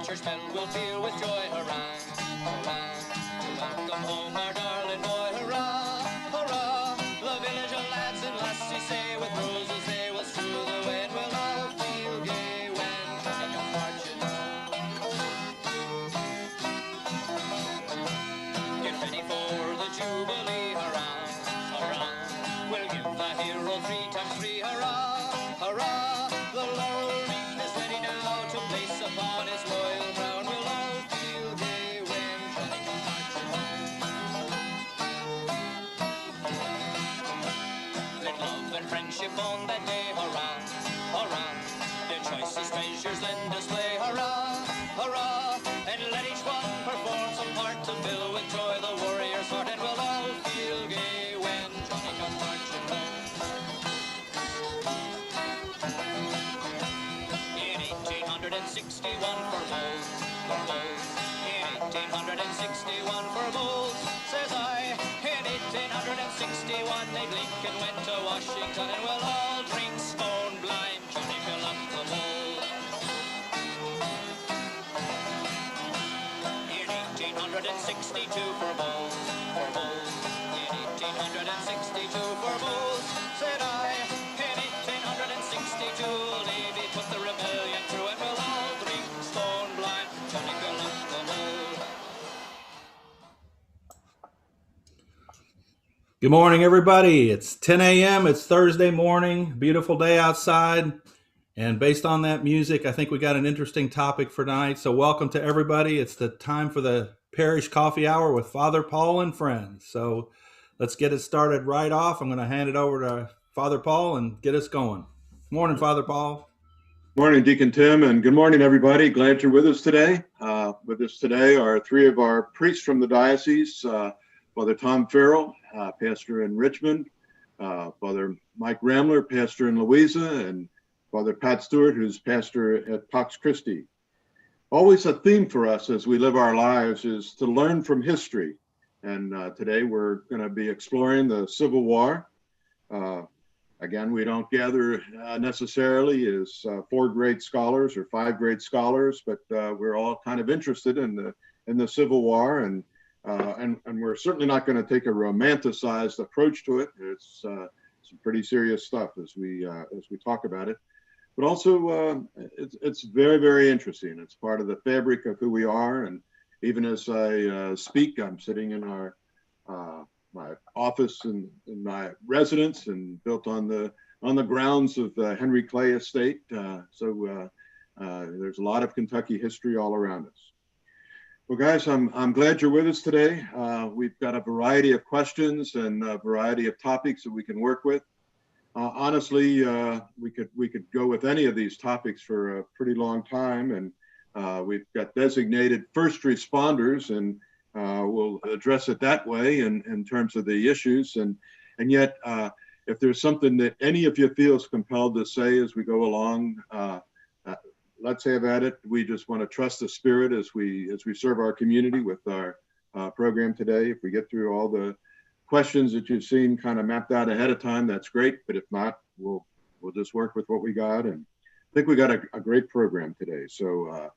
church bell will peal with joy, hurrah, hurrah, to welcome home our darling boy, hurrah, hurrah. The village of lads and lassies say with roses they will strew the way, and we'll all feel gay when Johnny comes marching home. Get ready for the jubilee, hurrah, hurrah. We'll give the hero 3 times 3, hurrah, hurrah. The laurel wreath is ready now to place upon his royal crown. We'll all feel gay when Johnny comes marching home. Let love and friendship on that day, hurrah, hurrah. Their choicest treasures then display, hurrah, hurrah. And let each one perform some part to fill with joy the warrior's heart, and we'll all feel gay when Johnny comes marching home. In 1861 for Bowles, in 1861 for Bowles, says I. In 1861 Abe Lincoln went to Washington, and we'll all drink stone blind, Johnny fill up the bowl. In 1862 for Bowles, in 1862 for Bowles, said I. In 1862 Navy put the rebellion through, and we'll all drink stone blind, Johnny fill up the bowl. Good morning, everybody. It's 10 a.m. It's Thursday morning. Beautiful day outside. And based on that music, I think we got an interesting topic for tonight. So welcome to everybody. It's the time for the Parish Coffee Hour with Father Paul and friends. So let's get it started right off. I'm going to hand it over to Father Paul and get us going. Morning, Father Paul. Morning, Deacon Tim, and good morning, everybody. Glad you're with us today. With us today are 3 of our priests from the diocese, Father Tom Farrell, pastor in Richmond, Father Mike Ramler, pastor in Louisa, and Father Pat Stewart, who's pastor at Pax Christi. Always a theme for us as we live our lives is to learn from history. And today we're going to be exploring the Civil War. Again, we don't gather necessarily as 4th-grade scholars or 5th-grade scholars, but we're all kind of interested in the Civil War, and we're certainly not going to take a romanticized approach to it. It's some pretty serious stuff as we talk about it. But also, it's very, very interesting. It's part of the fabric of who we are. And even as I speak, I'm sitting in my office in my residence, and built on the grounds of the Henry Clay Estate. So there's a lot of Kentucky history all around us. Well, guys, I'm glad you're with us today. We've got a variety of questions and a variety of topics that we can work with. Honestly, we could go with any of these topics for a pretty long time, and we've got designated first responders, and we'll address it that way in terms of the issues. And yet, if there's something that any of you feels compelled to say as we go along, let's have at it. We just want to trust the Spirit as we serve our community with our program today. If we get through all the questions that you've seen kind of mapped out ahead of time, that's great. But if not, we'll just work with what we got. And I think we got a great program today. So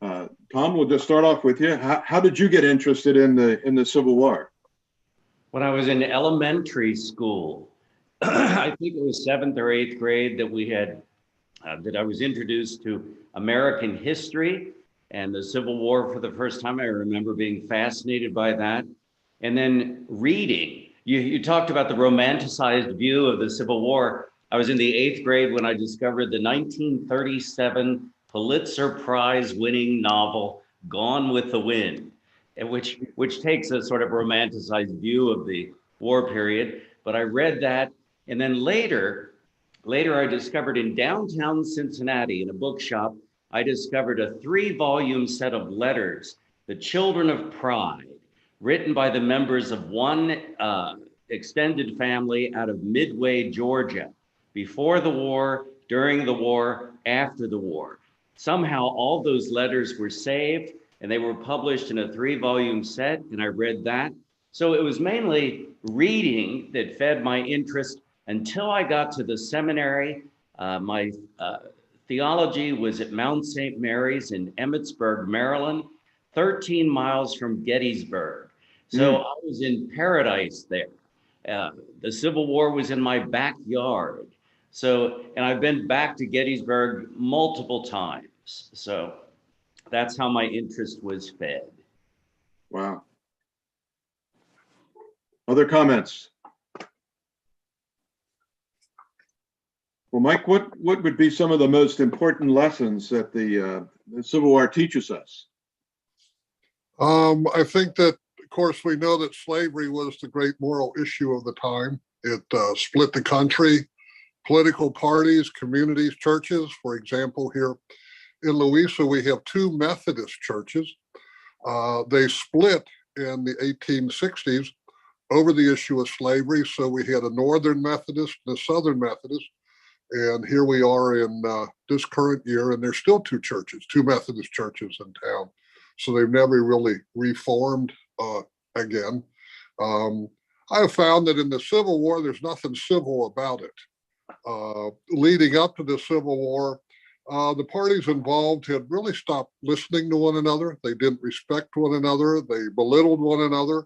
Tom, we'll just start off with you. How did you get interested in the Civil War? When I was in elementary school, I think it was 7th or 8th grade that we had that I was introduced to American history and the Civil War for the first time. I remember being fascinated by that. And then reading. You talked about the romanticized view of the Civil War. I was in the 8th grade when I discovered the 1937 Pulitzer Prize winning novel, Gone with the Wind, which takes a sort of romanticized view of the war period. But I read that, and then later I discovered in downtown Cincinnati in a bookshop, I discovered a 3-volume set of letters, The Children of Pride, written by the members of one extended family out of Midway, Georgia, before the war, during the war, after the war. Somehow all those letters were saved, and they were published in a 3-volume set, and I read that. So it was mainly reading that fed my interest until I got to the seminary. My theology was at Mount St. Mary's in Emmitsburg, Maryland, 13 miles from Gettysburg. So I was in paradise there. The Civil War was in my backyard. So, and I've been back to Gettysburg multiple times. So that's how my interest was fed. Wow. Other comments? Well, Mike, what would be some of the most important lessons that the Civil War teaches us? I think that, of course, we know that slavery was the great moral issue of the time. It split the country, political parties, communities, churches. For example, here in Louisa, we have two Methodist churches. They split in the 1860s over the issue of slavery. So we had a Northern Methodist and a Southern Methodist. And here we are in this current year, and there's still two churches, two Methodist churches in town. So they've never really reformed again. I have found that in the Civil War, there's nothing civil about it. Leading up to the Civil War, the parties involved had really stopped listening to one another. They didn't respect one another. They belittled one another.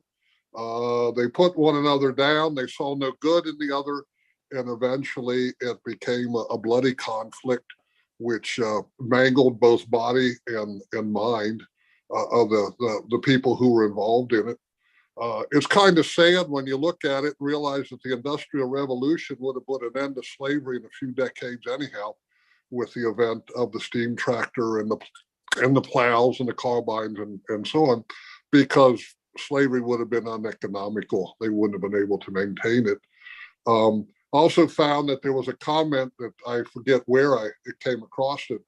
They put one another down. They saw no good in the other. And eventually it became a bloody conflict, which mangled both body and mind of the people who were involved in it. It's kind of sad when you look at it and realize that the Industrial Revolution would have put an end to slavery in a few decades anyhow, with the event of the steam tractor and the plows and the carbines and so on, because slavery would have been uneconomical. They wouldn't have been able to maintain it. Also found that there was a comment that I forget where I came across it,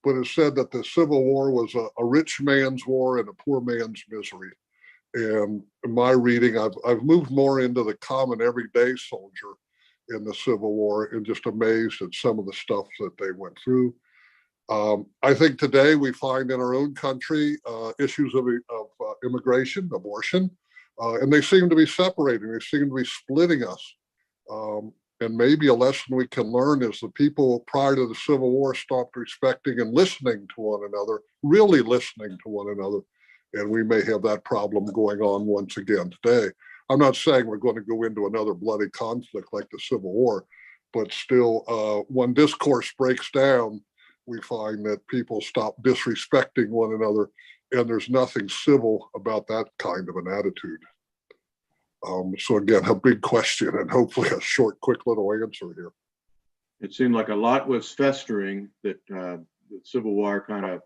but it said that the Civil War was a rich man's war and a poor man's misery. And in my reading, I've moved more into the common everyday soldier in the Civil War, and just amazed at some of the stuff that they went through. I think today we find in our own country issues of immigration, abortion, and they seem to be separating. They seem to be splitting us. And maybe a lesson we can learn is the people prior to the Civil War stopped respecting and listening to one another, really listening to one another. And we may have that problem going on once again today. I'm not saying we're going to go into another bloody conflict like the Civil War, but still, when discourse breaks down, we find that people stop disrespecting one another, and there's nothing civil about that kind of an attitude. So again, a big question, and hopefully a short, quick little answer here. It seemed like a lot was festering that the Civil War kind of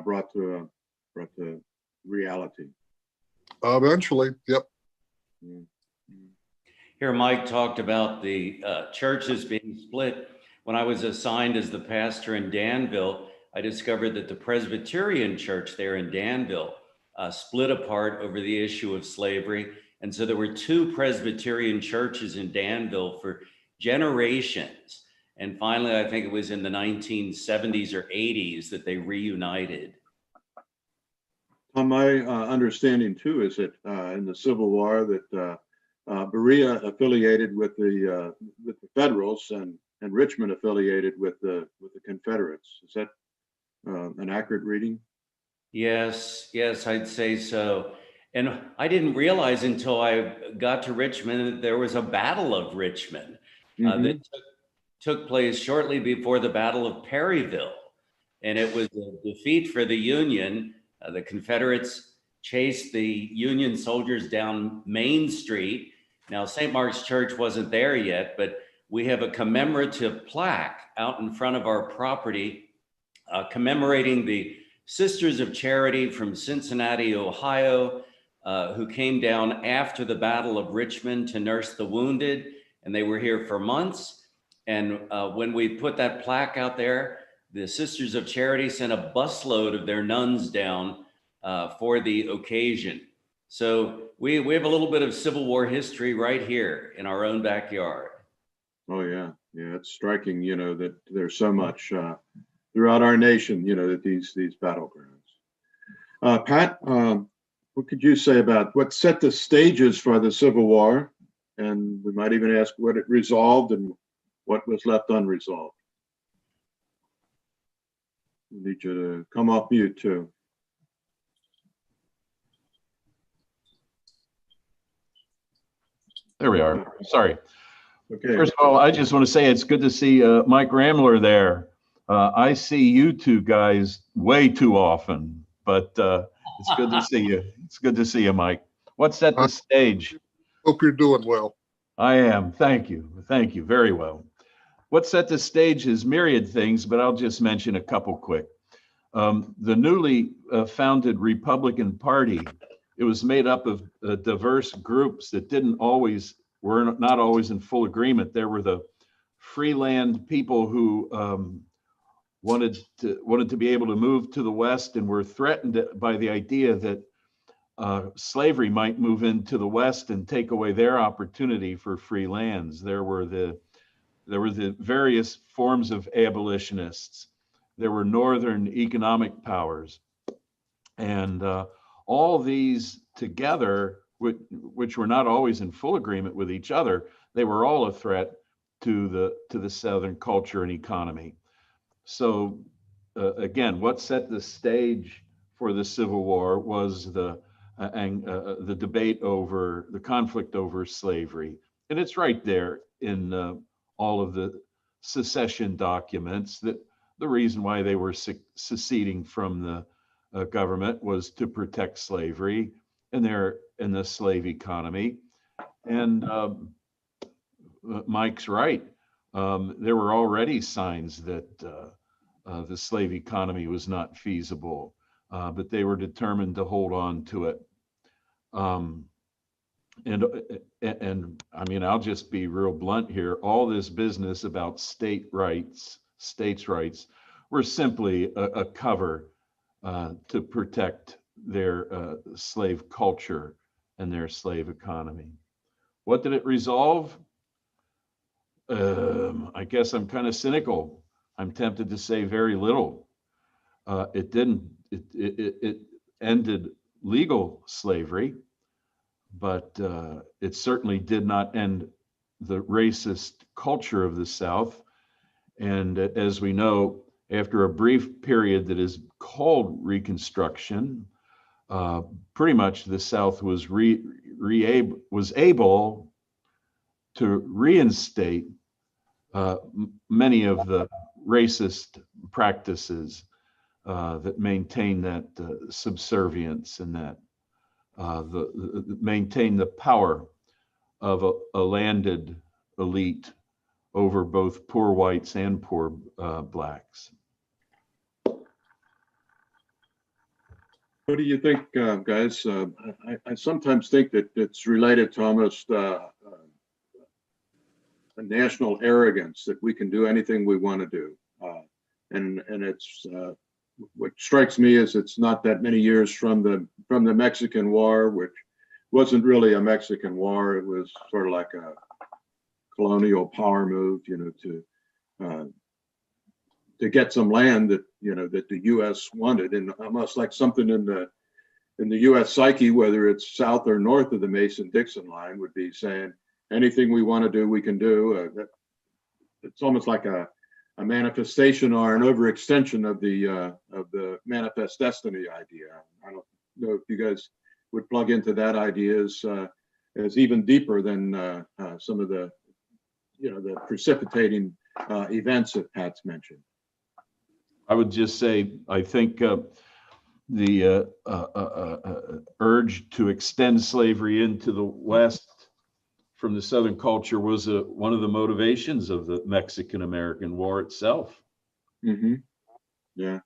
brought to reality. Eventually, yep. Here, Mike talked about the churches being split. When I was assigned as the pastor in Danville, I discovered that the Presbyterian church there in Danville split apart over the issue of slavery. And so there were two Presbyterian churches in Danville for generations. And finally, I think it was in the 1970s or 80s that they reunited. My understanding too is that in the Civil War that Berea affiliated with the Federals and Richmond affiliated with the Confederates. Is that an accurate reading? Yes, I'd say so. And I didn't realize until I got to Richmond that there was a Battle of Richmond that took place shortly before the Battle of Perryville. And it was a defeat for the Union. The Confederates chased the Union soldiers down Main Street. Now, St. Mark's Church wasn't there yet, but we have a commemorative plaque out in front of our property commemorating the Sisters of Charity from Cincinnati, Ohio, who came down after the Battle of Richmond to nurse the wounded. And they were here for months. And when we put that plaque out there, the Sisters of Charity sent a busload of their nuns down for the occasion. So we have a little bit of Civil War history right here in our own backyard. Oh, yeah. It's striking, that there's so much throughout our nation, that these battlegrounds. Pat, what could you say about what set the stages for the Civil War? And we might even ask what it resolved and what was left unresolved. Need you to come off mute too. There we are. Sorry. Okay. First of all, I just want to say it's good to see Mike Ramler there. I see you two guys way too often, but it's good to see you. It's good to see you, Mike. What set the stage? Hope you're doing well. I am. Thank you. Thank you. Very well. What set the stage is myriad things, but I'll just mention a couple quick. The newly founded Republican Party, it was made up of diverse groups that were not always in full agreement. There were the freeland people who wanted to be able to move to the West and were threatened by the idea that slavery might move into the West and take away their opportunity for free lands. There were the various forms of abolitionists. There were northern economic powers, and all these together, which were not always in full agreement with each other, they were all a threat to the Southern culture and economy. So again, what set the stage for the Civil War was the debate over the conflict over slavery, and it's right there in all of the secession documents that the reason why they were seceding from the government was to protect slavery and the slave economy. And Mike's right. There were already signs that the slave economy was not feasible, but they were determined to hold on to it. And I mean, I'll just be real blunt here. All this business about states' rights, were simply a cover to protect their slave culture and their slave economy. What did it resolve? I guess I'm kind of cynical. I'm tempted to say very little. It didn't. It ended legal slavery, but it certainly did not end the racist culture of the South. And as we know, after a brief period that is called Reconstruction, pretty much the South was able to reinstate many of the racist practices that maintain that subservience and that maintain the power of a landed elite over both poor whites and poor blacks. What do you think, guys? I sometimes think that it's related to almost a national arrogance that we can do anything we want to do. And it's what strikes me is it's not that many years from the Mexican War, which wasn't really a Mexican war. It was sort of like a colonial power move, to get some land that that the U.S. wanted, and almost like something in the U.S. psyche, whether it's south or north of the Mason-Dixon line, would be saying anything we want to do, we can do. It's almost like a manifestation or an overextension of the manifest destiny idea. I don't know if you guys would plug into that idea as even deeper than some of the the precipitating events that Pat's mentioned. I would just say, I think the urge to extend slavery into the West from the Southern culture was one of the motivations of the Mexican-American War itself. Mm-hmm. Yeah.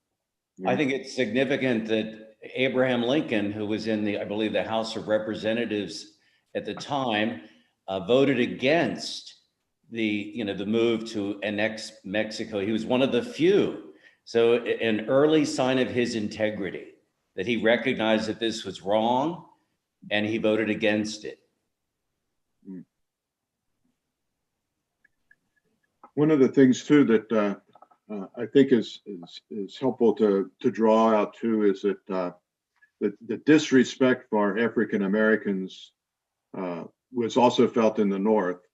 I think it's significant that Abraham Lincoln, who was in I believe the House of Representatives at the time, voted against the move to annex Mexico. He was one of the few. So an early sign of his integrity, that he recognized that this was wrong and he voted against it. One of the things too that I think is helpful to draw out too is that the disrespect for African Americans was also felt in the North.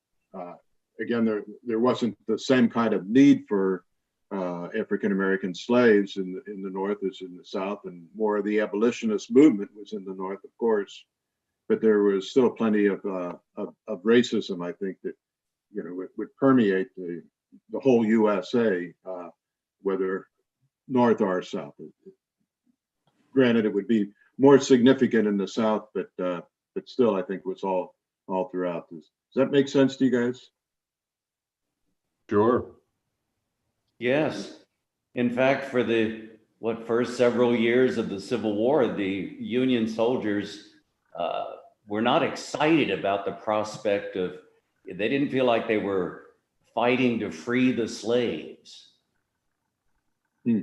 Again, there wasn't the same kind of need for African-American slaves in the North as in the South, and more of the abolitionist movement was in the North, of course. But there was still plenty of racism, I think, that would permeate the whole USA, whether North or South. Granted, it would be more significant in the South, but still, I think was all throughout. Does that make sense to you guys? Sure. Yes. In fact, for the first several years of the Civil War, the Union soldiers were not excited about the prospect of, they didn't feel like they were fighting to free the slaves. Well,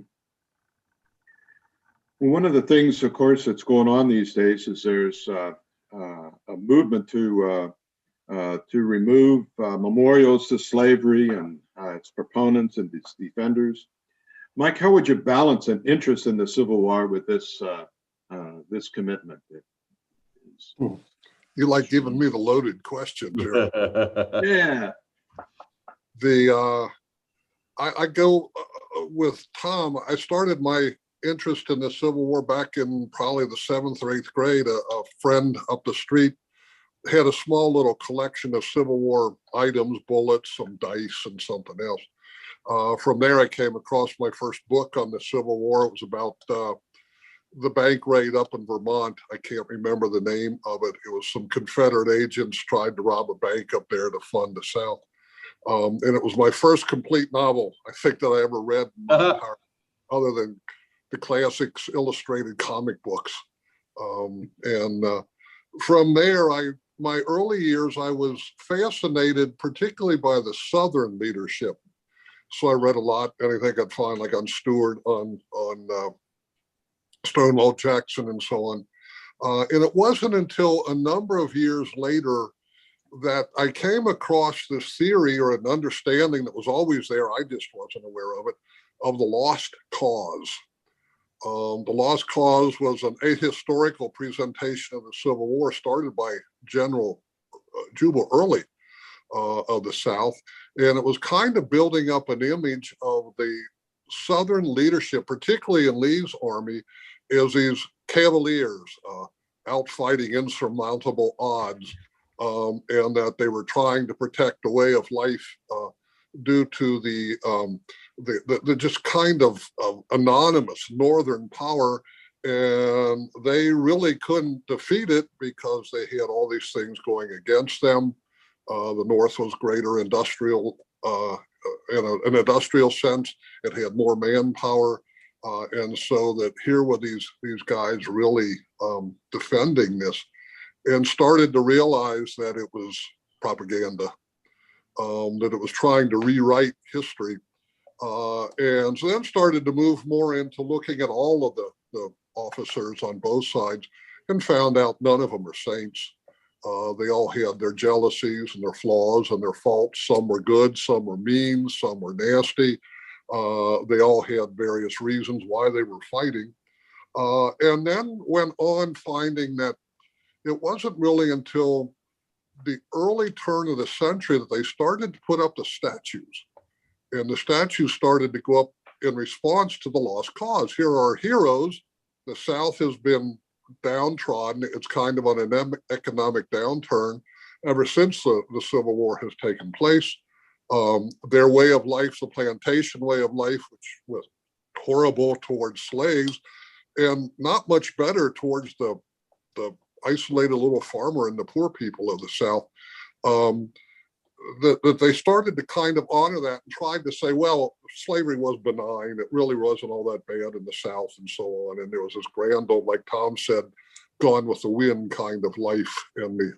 one of the things, of course, that's going on these days is there's a movement to remove memorials to slavery and its proponents and its defenders. Mike, how would you balance an interest in the Civil War with this this commitment? You like giving me the loaded questions here. Yeah. I go with Tom. I started my interest in the Civil War back in probably the 7th or 8th grade. A friend up the street had a small little collection of Civil War items, bullets, some dice, and something else. From there, I came across my first book on the Civil War. It was about the bank raid up in Vermont. I can't remember the name of it. It was some Confederate agents tried to rob a bank up there to fund the South. And it was my first complete novel, I think, that I ever read in my entire, other than the classics illustrated comic books. From there, my early years, I was fascinated particularly by the Southern leadership. So I read a lot, anything I could find, like on Stewart, on Stonewall Jackson, and so on. And it wasn't until a number of years later that I came across this theory or an understanding that was always there, I just wasn't aware of it, of the lost cause. The lost cause was an ahistorical presentation of the Civil War started by General Jubal Early of the South. And it was kind of building up an image of the Southern leadership, particularly in Lee's army, as these cavaliers out fighting insurmountable odds, and that they were trying to protect the way of life due to the just kind of anonymous Northern power. And they really couldn't defeat it because they had all these things going against them. The North was greater industrial, in an industrial sense. It had more manpower. And so that here were these guys really defending this, and started to realize that it was propaganda, that it was trying to rewrite history. And so then started to move more into looking at all of the officers on both sides, and found out none of them are saints. They all had their jealousies and their flaws and their faults. Some were good, some were mean, some were nasty. They all had various reasons why they were fighting. And then went on finding that it wasn't really until the early turn of the century that they started to put up the statues. And the statues started to go up in response to the lost cause. Here are our heroes. The South has been downtrodden. It's kind of on an economic downturn ever since the Civil War has taken place. Their way of life, the plantation way of life, which was horrible towards slaves, and not much better towards the isolated little farmer and the poor people of the South, that they started to kind of honor that and tried to say, well, slavery was benign. It really wasn't all that bad in the South and so on. And there was this grand old, like Tom said, gone with the wind kind of life in the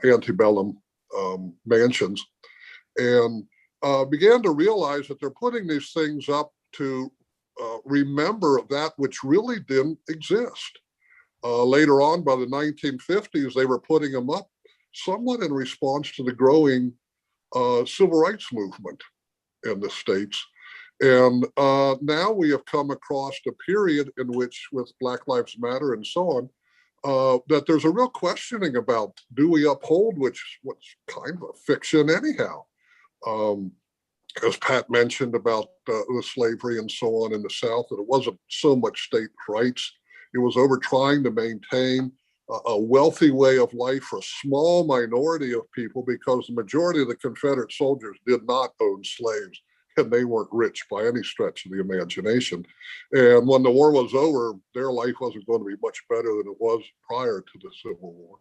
antebellum mansions, and began to realize that they're putting these things up to remember that which really didn't exist. Later on, by the 1950s, they were putting them up somewhat in response to the growing civil rights movement in the States. And now we have come across a period in which, with Black Lives Matter and so on, that there's a real questioning about, do we uphold what's kind of a fiction anyhow? as Pat mentioned about the slavery and so on in the South, that it wasn't so much state rights. It was over trying to maintain a wealthy way of life for a small minority of people, because the majority of the Confederate soldiers did not own slaves, and they weren't rich by any stretch of the imagination. And when the war was over, their life wasn't going to be much better than it was prior to the Civil War.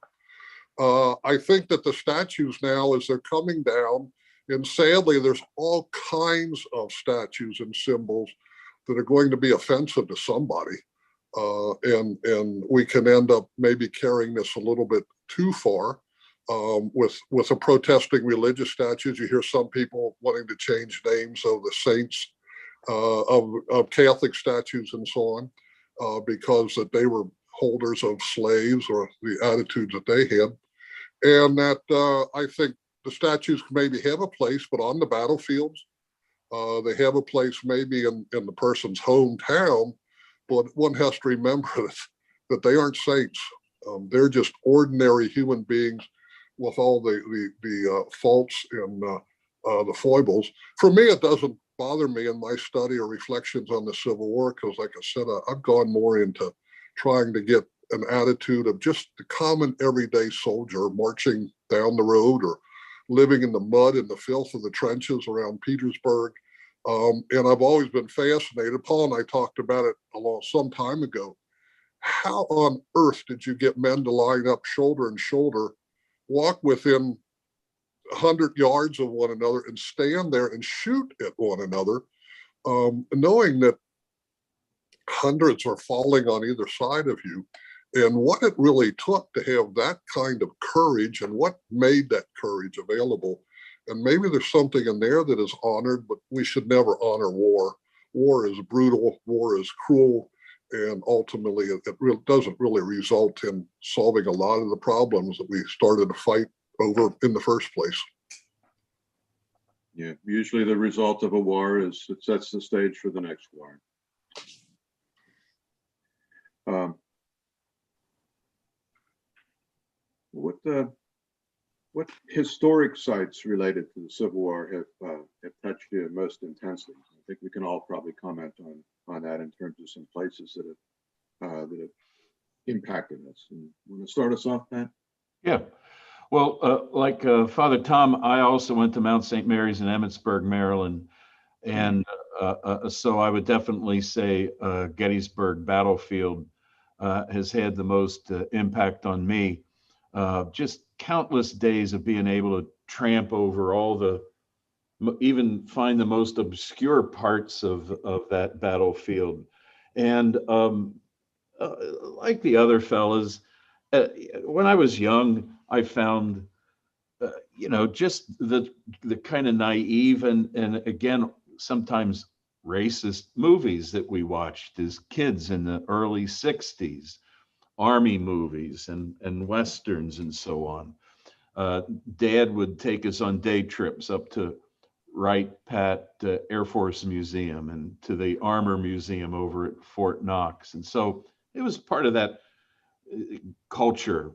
I think that the statues now, as they're coming down, and sadly, there's all kinds of statues and symbols that are going to be offensive to somebody. And we can end up maybe carrying this a little bit too far with the protesting religious statues. You hear some people wanting to change names of the saints of Catholic statues and so on, because that they were holders of slaves, or the attitudes that they had. And that I think the statues maybe have a place, but on the battlefields, they have a place maybe in the person's hometown, but one has to remember that they aren't saints. They're just ordinary human beings with all the faults and the foibles. For me, it doesn't bother me in my study or reflections on the Civil War, because like I said, I've gone more into trying to get an attitude of just the common everyday soldier marching down the road, or living in the mud and the filth of the trenches around Petersburg. And I've always been fascinated. Paul and I talked about it some time ago. How on earth did you get men to line up shoulder and shoulder, walk within 100 yards of one another, and stand there and shoot at one another, knowing that hundreds are falling on either side of you? And what it really took to have that kind of courage, and what made that courage available. And maybe there's something in there that is honored, but we should never honor war. War is brutal, war is cruel, and ultimately it doesn't really result in solving a lot of the problems that we started to fight over in the first place. Yeah, usually the result of a war is it sets the stage for the next war. What historic sites related to the Civil War have touched you most intensely? I think we can all probably comment on that in terms of some places that have impacted us. And want to start us off, Pat? Yeah. Well, like Father Tom, I also went to Mount St. Mary's in Emmitsburg, Maryland. And so I would definitely say Gettysburg battlefield has had the most impact on me. Just countless days of being able to tramp over even find the most obscure parts of that battlefield. And like the other fellas, when I was young, I found, just the kind of naive and again, sometimes racist movies that we watched as kids in the early 60s. Army movies and Westerns and so on. Dad would take us on day trips up to Wright-Patt Air Force Museum and to the Armor Museum over at Fort Knox. And so it was part of that culture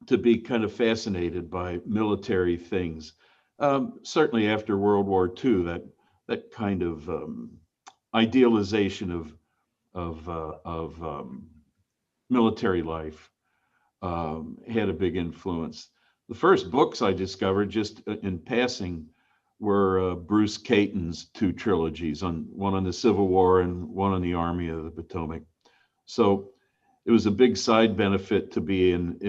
to be kind of fascinated by military things. Certainly after World War II, that kind of idealization of military life had a big influence. The first books I discovered, just in passing, were Bruce Caton's two trilogies, one on the Civil War and one on the Army of the Potomac. So it was a big side benefit to be in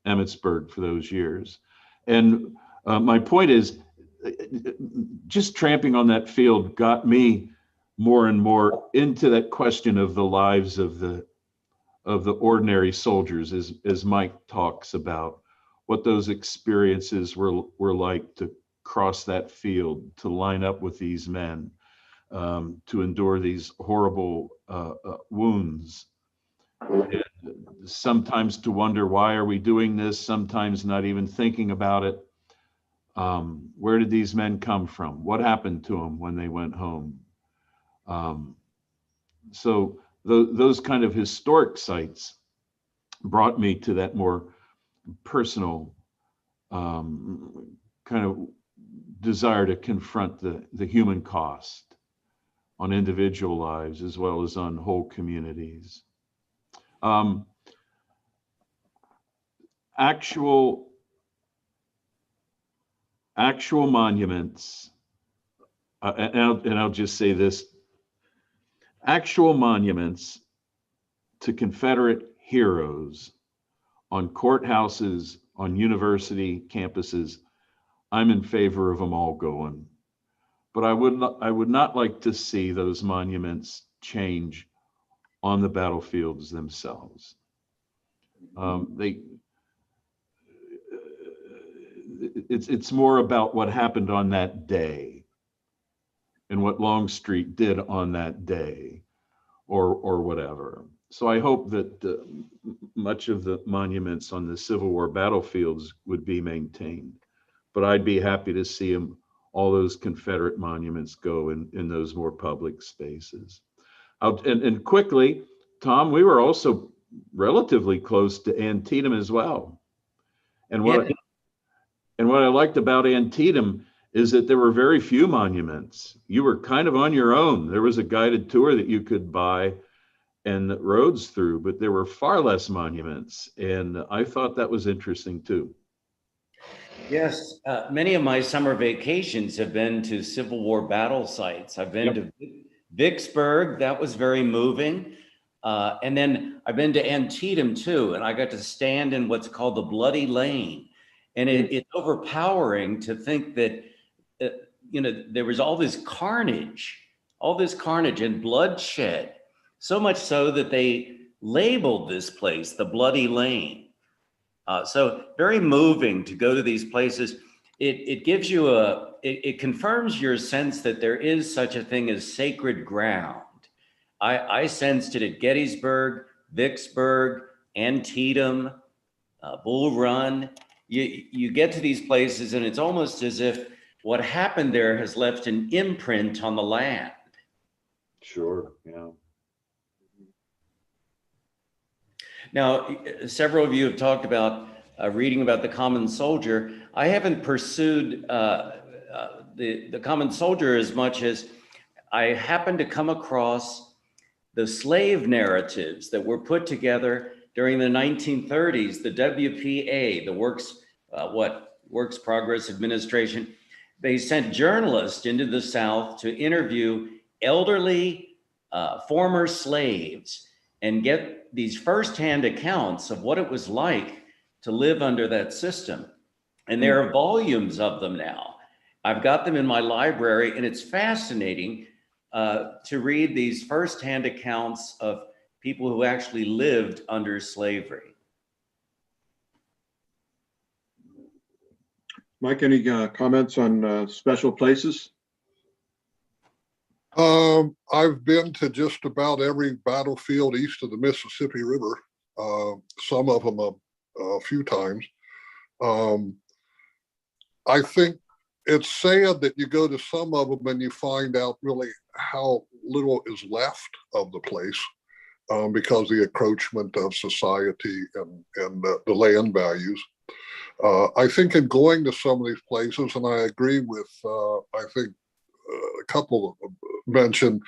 Emmitsburg for those years. And my point is, just tramping on that field got me more and more into that question of the lives of the ordinary soldiers, as Mike talks about, what those experiences were like to cross that field, to line up with these men, to endure these horrible wounds. And sometimes to wonder, why are we doing this? Sometimes not even thinking about it. Where did these men come from? What happened to them when they went home? So those kind of historic sites brought me to that more personal kind of desire to confront the human cost on individual lives as well as on whole communities. Actual monuments, and I'll just say this, actual monuments to Confederate heroes on courthouses, on university campuses, I'm in favor of them all going. But I would not like to see those monuments change on the battlefields themselves. It's more about what happened on that day and what Longstreet did on that day, or whatever. So I hope that much of the monuments on the Civil War battlefields would be maintained. But I'd be happy to see all those Confederate monuments go in those more public spaces. And quickly, Tom, we were also relatively close to Antietam as well. And what I liked about Antietam is that there were very few monuments. You were kind of on your own. There was a guided tour that you could buy and roads through, but there were far less monuments. And I thought that was interesting too. Yes, many of my summer vacations have been to Civil War battle sites. I've been to Vicksburg, that was very moving. And then I've been to Antietam too, and I got to stand in what's called the Bloody Lane. And it's overpowering to think that, there was all this carnage and bloodshed, so much so that they labeled this place the Bloody Lane. So very moving to go to these places. It gives you it confirms your sense that there is such a thing as sacred ground. I sensed it at Gettysburg, Vicksburg, Antietam, Bull Run. You get to these places and it's almost as if what happened there has left an imprint on the land. Sure, yeah. Now, several of you have talked about reading about the common soldier. I haven't pursued the common soldier as much as I happened to come across the slave narratives that were put together during the 1930s, the WPA, the Works Progress Administration. They sent journalists into the South to interview elderly former slaves and get these firsthand accounts of what it was like to live under that system. And there are volumes of them now. I've got them in my library, and it's fascinating to read these firsthand accounts of people who actually lived under slavery. Mike, any comments on special places? I've been to just about every battlefield east of the Mississippi River, some of them a few times. I think it's sad that you go to some of them and you find out really how little is left of the place because of the encroachment of society and the land values. I think in going to some of these places, and I agree with, I think a couple mentioned,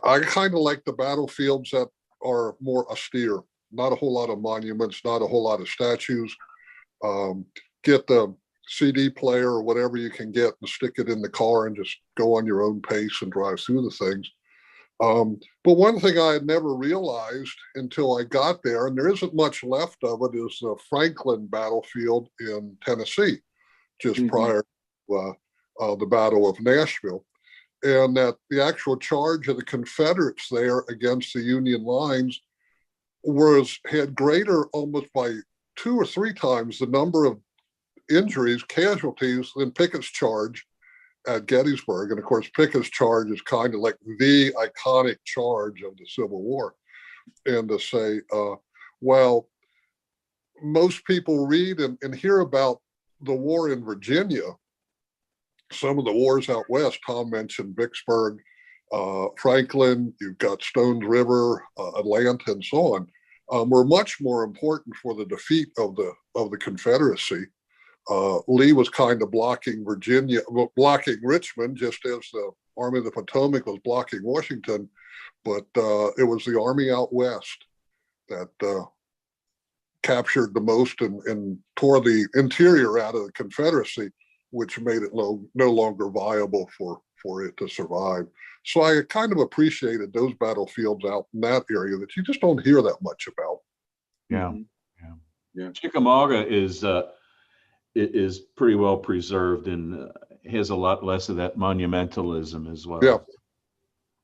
I kind of like the battlefields that are more austere, not a whole lot of monuments, not a whole lot of statues. Get the CD player or whatever you can get and stick it in the car and just go on your own pace and drive through the things. But one thing I had never realized until I got there, and there isn't much left of it, is the Franklin battlefield in Tennessee, just prior to the Battle of Nashville. And that the actual charge of the Confederates there against the Union lines had greater, almost by 2 or 3 times the number of injuries, casualties than Pickett's charge at Gettysburg. And of course, Pickett's charge is kind of like the iconic charge of the Civil War. And to say, well, most people read and hear about the war in Virginia, some of the wars out west. Tom mentioned Vicksburg, Franklin, you've got Stones River, Atlanta, and so on, were much more important for the defeat of the Confederacy Lee was kind of blocking blocking Richmond, just as the Army of the Potomac was blocking Washington. But it was the Army out west that captured the most and tore the interior out of the Confederacy, which made it no longer viable for it to survive. So I kind of appreciated those battlefields out in that area that you just don't hear that much about. Yeah, Mm-hmm. yeah. Chickamauga is pretty well preserved and has a lot less of that monumentalism as well. Yeah.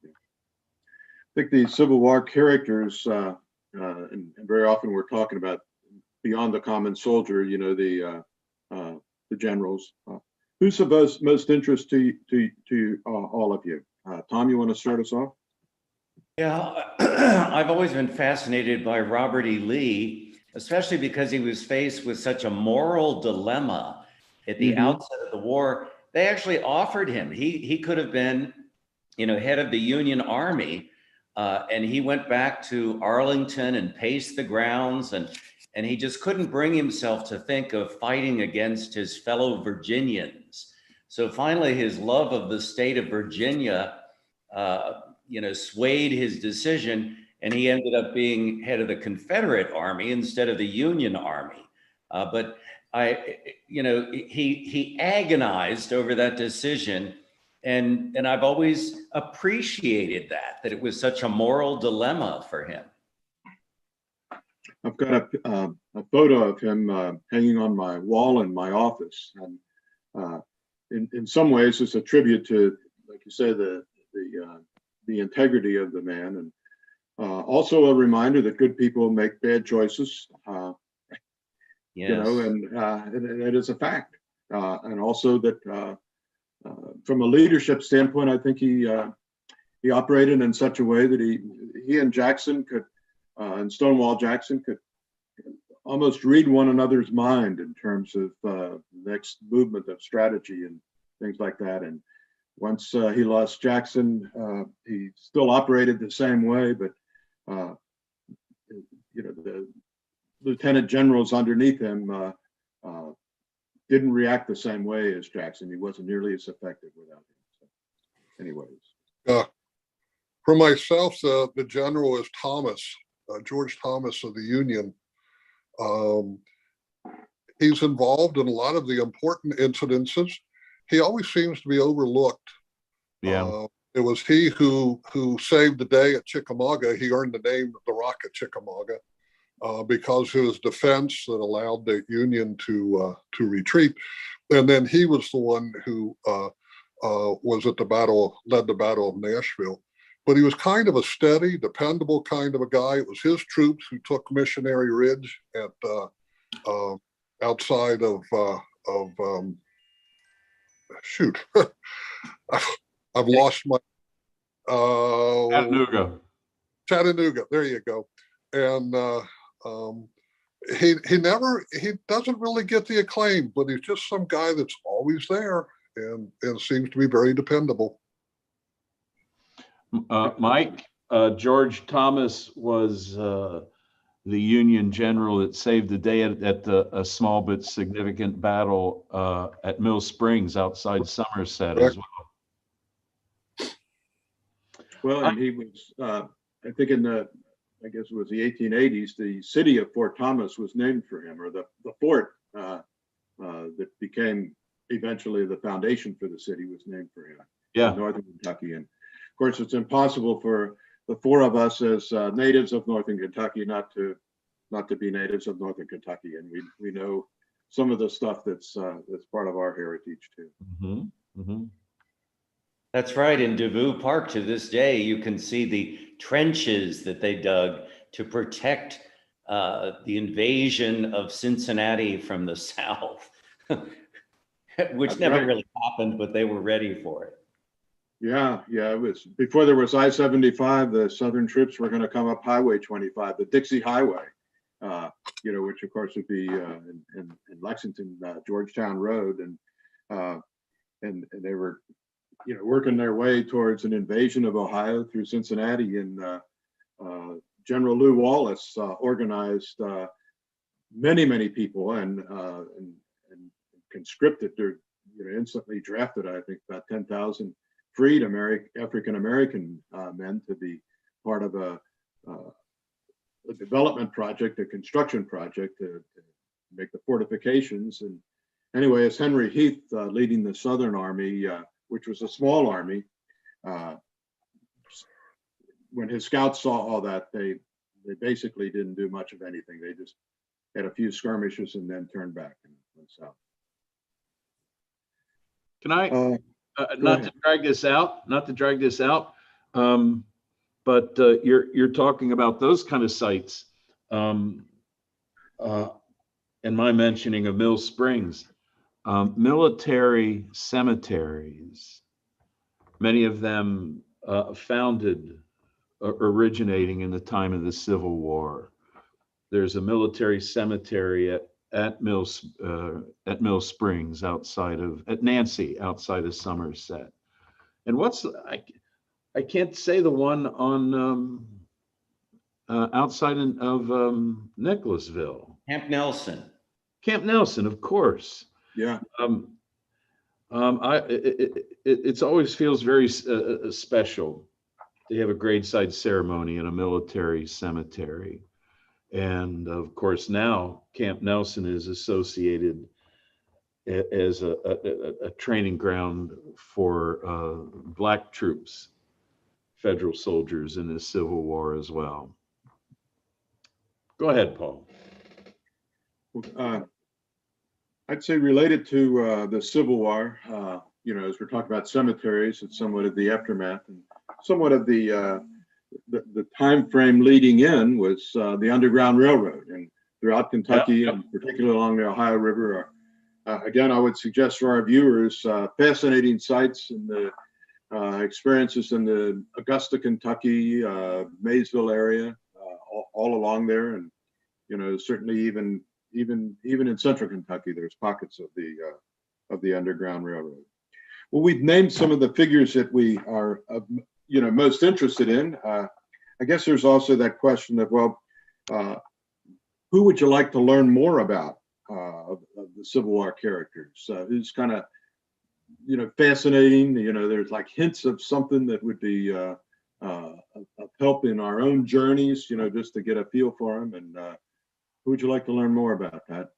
I think the Civil War characters, and very often we're talking about beyond the common soldier, you know, the generals. Who's of most interest to all of you? Tom, you want to start us off? Yeah, I've always been fascinated by Robert E. Lee, especially because he was faced with such a moral dilemma at the outset of the war. They actually offered him, he could have been, you know, head of the Union Army, and he went back to Arlington and paced the grounds, and he just couldn't bring himself to think of fighting against his fellow Virginians. So finally, his love of the state of Virginia, you know, swayed his decision, and he ended up being head of the Confederate Army instead of the Union Army. But you know, he agonized over that decision, and I've always appreciated that it was such a moral dilemma for him. I've got a photo of him hanging on my wall in my office, and in some ways, it's a tribute to, like you say, the integrity of the man, and also a reminder that good people make bad choices. Yes. You know, and it is a fact, and also that from a leadership standpoint, I think he operated in such a way that he and Jackson could. And Stonewall Jackson could almost read one another's mind in terms of the next movement of strategy and things like that. And once he lost Jackson, he still operated the same way, but you know, the lieutenant generals underneath him didn't react the same way as Jackson. He wasn't nearly as effective without him. So, anyways. For myself, the general is Thomas. George Thomas of the Union. He's involved in a lot of the important incidences. He always seems to be overlooked. Yeah. It was he who saved the day at Chickamauga. He earned the name the Rock of Chickamauga because of his defense that allowed the Union to retreat. And then he was the one who was at led the Battle of Nashville. But he was kind of a steady, dependable kind of a guy. It was his troops who took Missionary Ridge at outside of shoot. I've lost my Chattanooga. There you go. And he doesn't really get the acclaim, but he's just some guy that's always there and seems to be very dependable. Mike, George Thomas was the Union general that saved the day at a small but significant battle at Mill Springs outside Somerset as well. Well, and he was, I think I guess it was the 1880s, the city of Fort Thomas was named for him, or the fort that became eventually the foundation for the city was named for him. Yeah. In Northern Kentucky. And of course, it's impossible for the four of us as natives of Northern Kentucky not to be natives of Northern Kentucky, and we know some of the stuff that's part of our heritage too. Mm-hmm. Mm-hmm. That's right. In Devou Park to this day, you can see the trenches that they dug to protect the invasion of Cincinnati from the south, which That's never right. really happened, but they were ready for it. Yeah, it was before there was I-75. The Southern troops were going to come up Highway 25, the Dixie Highway, you know, which of course would be in Lexington, Georgetown Road, and they were, you know, working their way towards an invasion of Ohio through Cincinnati, and General Lew Wallace organized many people, and conscripted. They're instantly drafted. I think about 10,000 freed African American men to be part of a development project, a construction project to make the fortifications. And anyway, as Henry Heath leading the Southern Army, which was a small army, when his scouts saw all that, they basically didn't do much of anything. They just had a few skirmishes and then turned back and went south. Can I, not to drag this out, but you're talking about those kind of sites, and my mentioning of Mill Springs, military cemeteries, many of them founded, originating in the time of the Civil War. There's a military cemetery at Mill Springs at Nancy, outside of Somerset. And I can't say the one on outside of Nicholasville. Camp Nelson. Camp Nelson, of course. Yeah. It's always feels very special to have a graveside ceremony in a military cemetery. And of course, now Camp Nelson is associated as a training ground for Black troops, federal soldiers in the Civil War as well. Go ahead, Paul. I'd say related to the Civil War, as we're talking about cemeteries, it's somewhat of the aftermath, and somewhat of the time frame leading in was the Underground Railroad, and throughout Kentucky, and particularly along the Ohio River. Again, I would suggest for our viewers fascinating sites and the experiences in the Augusta, Kentucky, Maysville area, all along there, and certainly even in central Kentucky, there's pockets of the Underground Railroad. Well, we've named some of the figures that we are most interested in. I guess there's also that question of, well, who would you like to learn more about of the Civil War characters? Who's kind of fascinating? There's like hints of something that would be of help in our own journeys, just to get a feel for them. And who would you like to learn more about, Pat?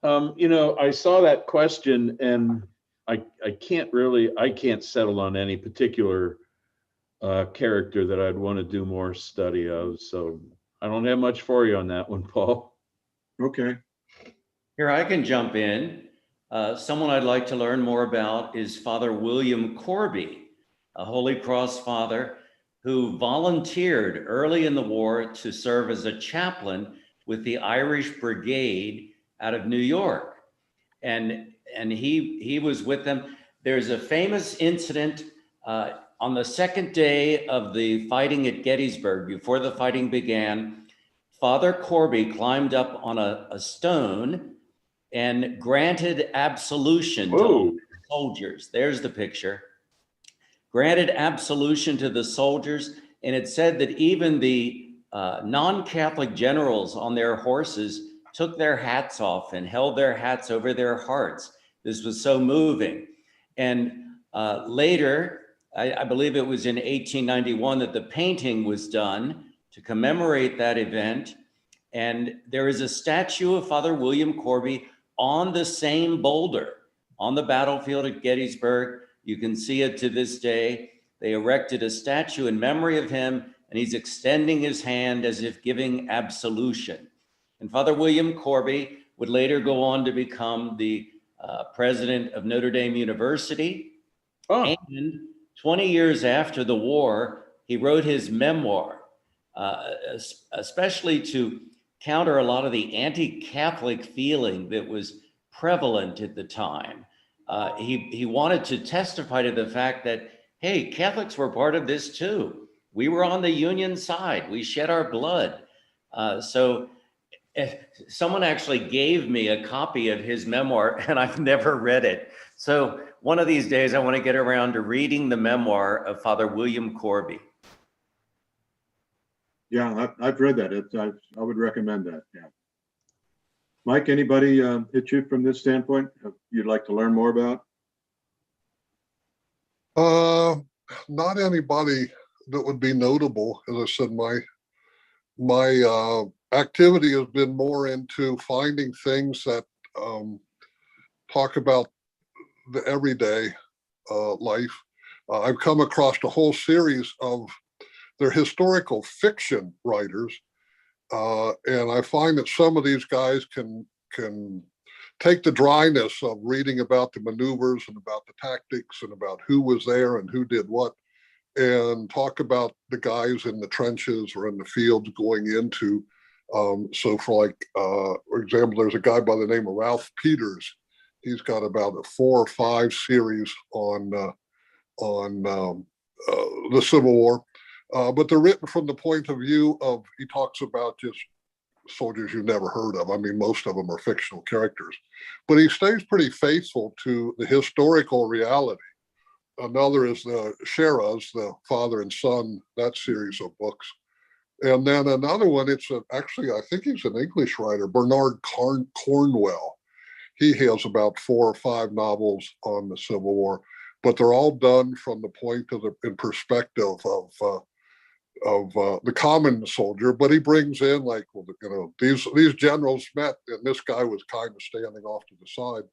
I saw that question, and I can't settle on any particular character that I'd want to do more study of. So I don't have much for you on that one, Paul. Okay. Here, I can jump in. Someone I'd like to learn more about is Father William Corby, a Holy Cross father who volunteered early in the war to serve as a chaplain with the Irish Brigade out of New York. And he was with them. There's a famous incident on the second day of the fighting at Gettysburg. Before the fighting began, Father Corby climbed up on a stone and granted absolution to all the soldiers. There's the picture. Granted absolution to the soldiers, and it said that even the non-Catholic generals on their horses took their hats off and held their hats over their hearts. This was so moving. And later, I believe it was in 1891 that the painting was done to commemorate that event. And there is a statue of Father William Corby on the same boulder on the battlefield at Gettysburg. You can see it to this day. They erected a statue in memory of him, and he's extending his hand as if giving absolution. And Father William Corby would later go on to become the president of Notre Dame University. Oh. And 20 years after the war, he wrote his memoir, especially to counter a lot of the anti-Catholic feeling that was prevalent at the time. He wanted to testify to the fact that, hey, Catholics were part of this too. We were on the Union side. We shed our blood. So someone actually gave me a copy of his memoir, and I've never read it. So one of these days, I want to get around to reading the memoir of Father William Corby. Yeah, I've read that. I would recommend that. Yeah. Mike, anybody hit you from this standpoint you'd like to learn more about? Not anybody that would be notable. As I said, my activity has been more into finding things that talk about the everyday life. I've come across a whole series of their historical fiction writers, and I find that some of these guys can take the dryness of reading about the maneuvers and about the tactics and about who was there and who did what, and talk about the guys in the trenches or in the fields going into. So for example, there's a guy by the name of Ralph Peters. He's got about a 4 or 5 series on the Civil War, but they're written from the point of view of, he talks about just soldiers you've never heard of. I mean, most of them are fictional characters, but he stays pretty faithful to the historical reality. Another is the Sheras, the father and son, that series of books. And then another one, actually, I think he's an English writer, Bernard Cornwell. He has about 4 or 5 novels on the Civil War, but they're all done from the point of in perspective of the common soldier. But he brings in, like, well, these generals met, and this guy was kind of standing off to the side.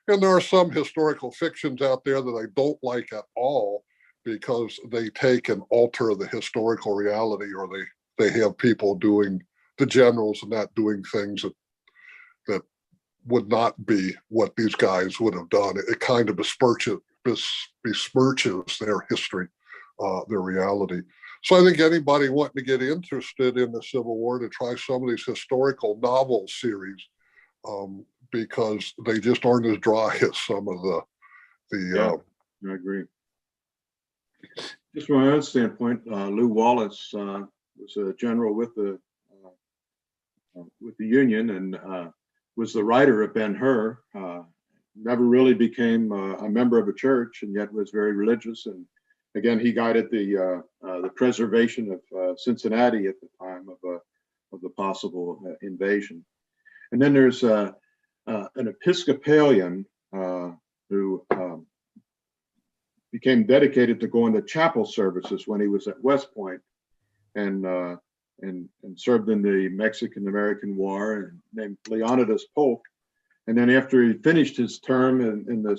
And there are some historical fictions out there that I don't like at all, because they take and alter the historical reality, or they have people doing, the generals and that, doing things that would not be what these guys would have done. It kind of besmirches their history, their reality. So I think anybody wanting to get interested in the Civil War, to try some of these historical novel series, because they just aren't as dry as some of Yeah, I agree. Just from my own standpoint, Lew Wallace was a general with the Union, and was the writer of Ben-Hur. Never really became a member of a church, and yet was very religious. And again, he guided the preservation of Cincinnati at the time of the possible invasion. And then there's an Episcopalian who became dedicated to going to chapel services when he was at West Point, and served in the Mexican-American War, and named Leonidas Polk. And then after he finished his term in the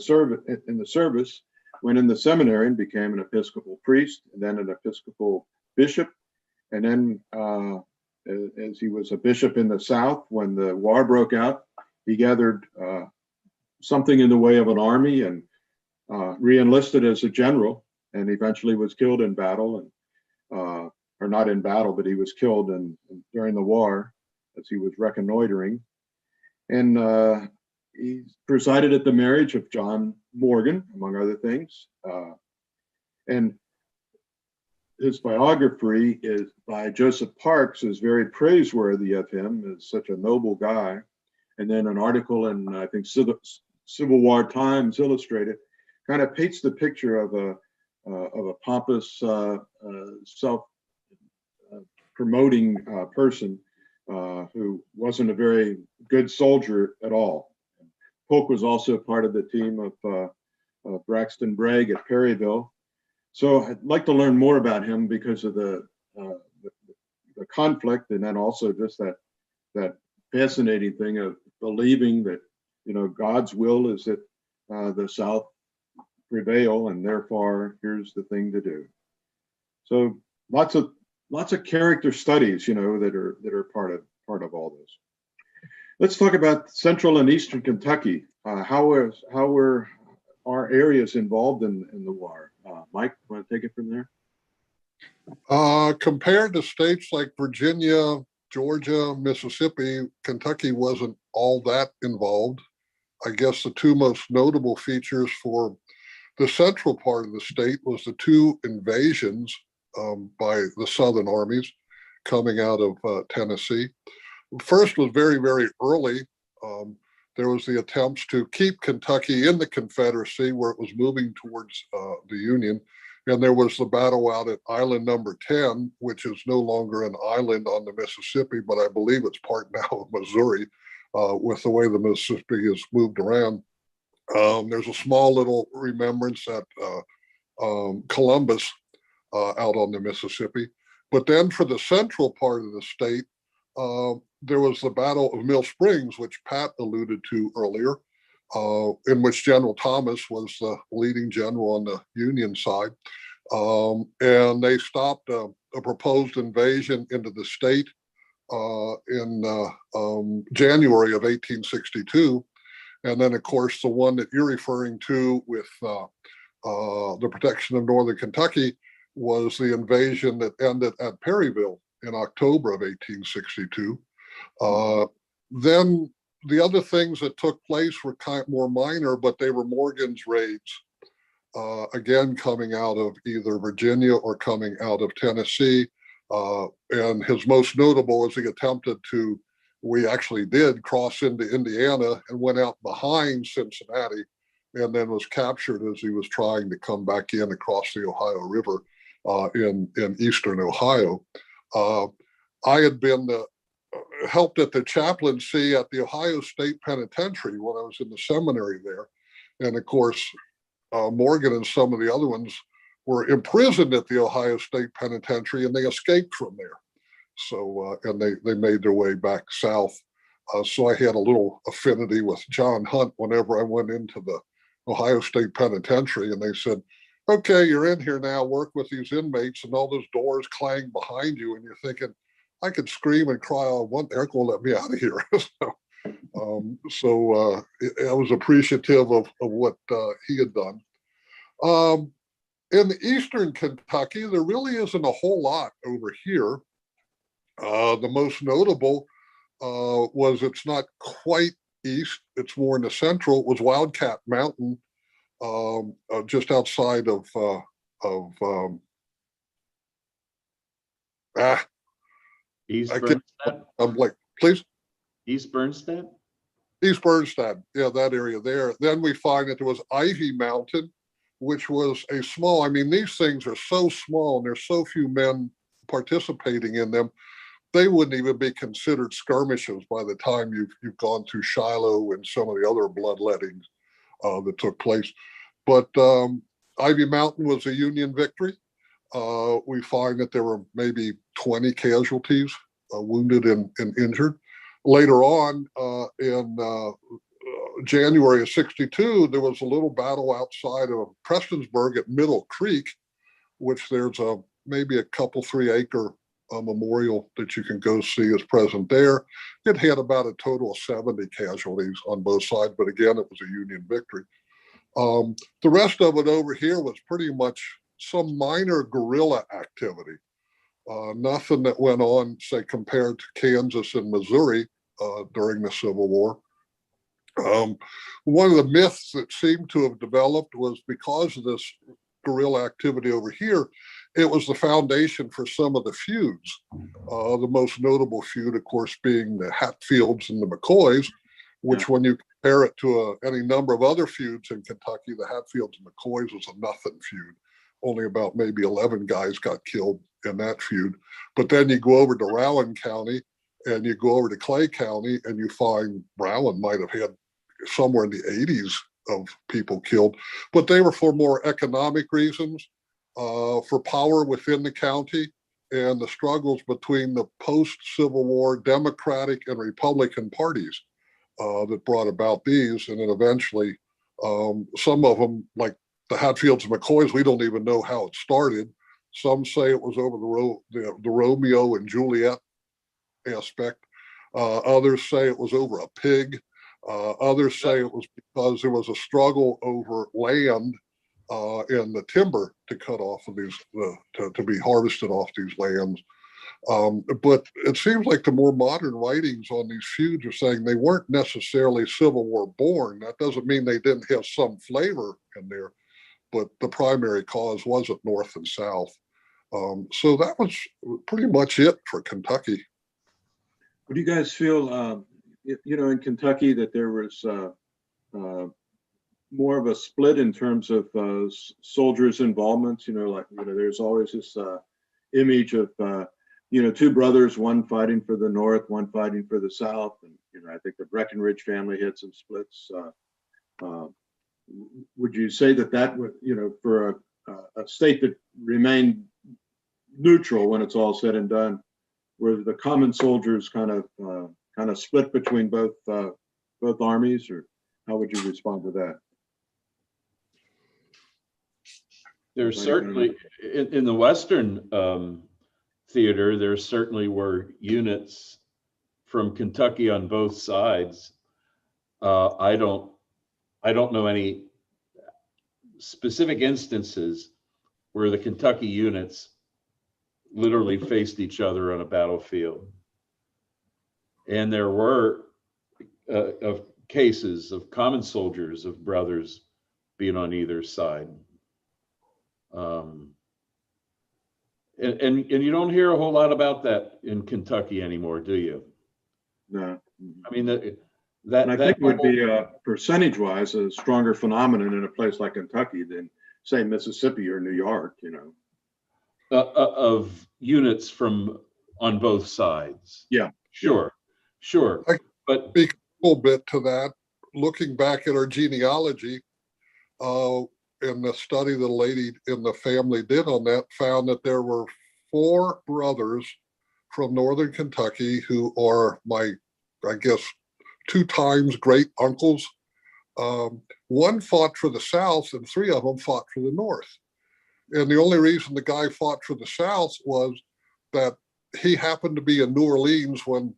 service, went in the seminary and became an Episcopal priest, and then an Episcopal bishop. And then as he was a bishop in the South, when the war broke out, he gathered something in the way of an army and re-enlisted as a general, and eventually was killed in battle, and or not in battle, but he was killed during the war as he was reconnoitering. And he presided at the marriage of John Morgan, among other things. And his biography is by Joseph Parks, is very praiseworthy of him as such a noble guy. And then an article in, I think, Civil War Times Illustrated kind of paints the picture of a pompous, self-promoting person who wasn't a very good soldier at all. Polk was also part of the team of Braxton Bragg at Perryville. So I'd like to learn more about him because of the conflict, and then also just that fascinating thing of believing that, God's will is that the South prevail, and therefore here's the thing to do. So lots of character studies, that are part of all this. Let's talk about Central and Eastern Kentucky. How were our areas involved in the war? Mike, want to take it from there? Compared to states like Virginia, Georgia, Mississippi, Kentucky wasn't all that involved. I guess the 2 most notable features for the central part of the state was the 2 invasions by the Southern armies coming out of Tennessee. The first was very, very early. There was the attempts to keep Kentucky in the Confederacy, where it was moving towards the Union. And there was the battle out at Island Number 10, which is no longer an island on the Mississippi, but I believe it's part now of Missouri with the way the Mississippi has moved around. There's a small little remembrance at Columbus out on the Mississippi. But then for the central part of the state, there was the Battle of Mill Springs, which Pat alluded to earlier, in which General Thomas was the leading general on the Union side. And they stopped a proposed invasion into the state in January of 1862. And then, of course, the one that you're referring to with the protection of Northern Kentucky was the invasion that ended at Perryville in October of 1862. Then the other things that took place were kind of more minor, but they were Morgan's raids, again, coming out of either Virginia or coming out of Tennessee. And his most notable was he attempted to, we actually did cross into Indiana and went out behind Cincinnati and then was captured as he was trying to come back in across the Ohio River in eastern Ohio. I had been helped at the chaplaincy at the Ohio State Penitentiary when I was in the seminary there. And of course, Morgan and some of the other ones were imprisoned at the Ohio State Penitentiary and they escaped from there. So, and they made their way back south. So I had a little affinity with John Hunt whenever I went into the Ohio State Penitentiary and they said, okay, you're in here now, work with these inmates, and all those doors clang behind you. And you're thinking, I could scream and cry all I want, they're going to let me out of here. So I was appreciative of what he had done. In eastern Kentucky, there really isn't a whole lot over here. The most notable was it's not quite east, it's more in the central, was Wildcat Mountain, just outside of East Bernstein? I'm like, please? East Bernstein? East Bernstein, yeah, that area there. Then we find that there was Ivy Mountain, which was a small, I mean, these things are so small and there's so few men participating in them, they wouldn't even be considered skirmishes by the time you've gone through Shiloh and some of the other bloodlettings that took place. But Ivy Mountain was a Union victory. We find that there were maybe 20 casualties, wounded and injured. Later on, in January of '62, there was a little battle outside of Prestonsburg at Middle Creek, which there's maybe a couple 3-acre memorial that you can go see is present there. It had about a total of 70 casualties on both sides, but again, it was a Union victory. The rest of it over here was pretty much some minor guerrilla activity. Nothing that went on, say, compared to Kansas and Missouri during the Civil War. One of the myths that seemed to have developed was because of this guerrilla activity over here, it was the foundation for some of the feuds. The most notable feud, of course, being the Hatfields and the McCoys, which when you compare it to any number of other feuds in Kentucky, the Hatfields and McCoys was a nothing feud. Only about maybe 11 guys got killed in that feud. But then you go over to Rowan County and you go over to Clay County and you find Rowan might have had somewhere in the 80s of people killed, but they were for more economic reasons, for power within the county, and the struggles between the post-Civil War Democratic and Republican parties that brought about these. And then eventually, some of them, like the Hatfields and McCoys, we don't even know how it started. Some say it was over the Romeo and Juliet aspect. Others say it was over a pig. Others say it was because there was a struggle over land and the timber to cut off of these, to be harvested off these lands. But it seems like the more modern writings on these feuds are saying they weren't necessarily Civil War born. That doesn't mean they didn't have some flavor in there, but the primary cause wasn't North and South. So that was pretty much it for Kentucky. What do you guys feel, in Kentucky that there was more of a split in terms of soldiers' involvement? There's always this image of two brothers, one fighting for the North, one fighting for the South, and I think the Breckinridge family had some splits. Would you say that would, for a state that remained neutral when it's all said and done, were the common soldiers kind of split between both armies, or how would you respond to that? There's certainly in the Western theater, there certainly were units from Kentucky on both sides. I don't know any specific instances where the Kentucky units literally faced each other on a battlefield. And there were of cases of common soldiers, of brothers being on either side. And you don't hear a whole lot about that in Kentucky anymore, do you? No. I mean, and I think it would be percentage-wise a stronger phenomenon in a place like Kentucky than, say, Mississippi or New York. Of units from on both sides. Yeah, sure. But speak a little bit to that. Looking back at our genealogy, and the study the lady in the family did on that found that there were 4 brothers from Northern Kentucky who are my, I guess, 2 times great uncles. One fought for the South and 3 of them fought for the North. And the only reason the guy fought for the South was that he happened to be in New Orleans when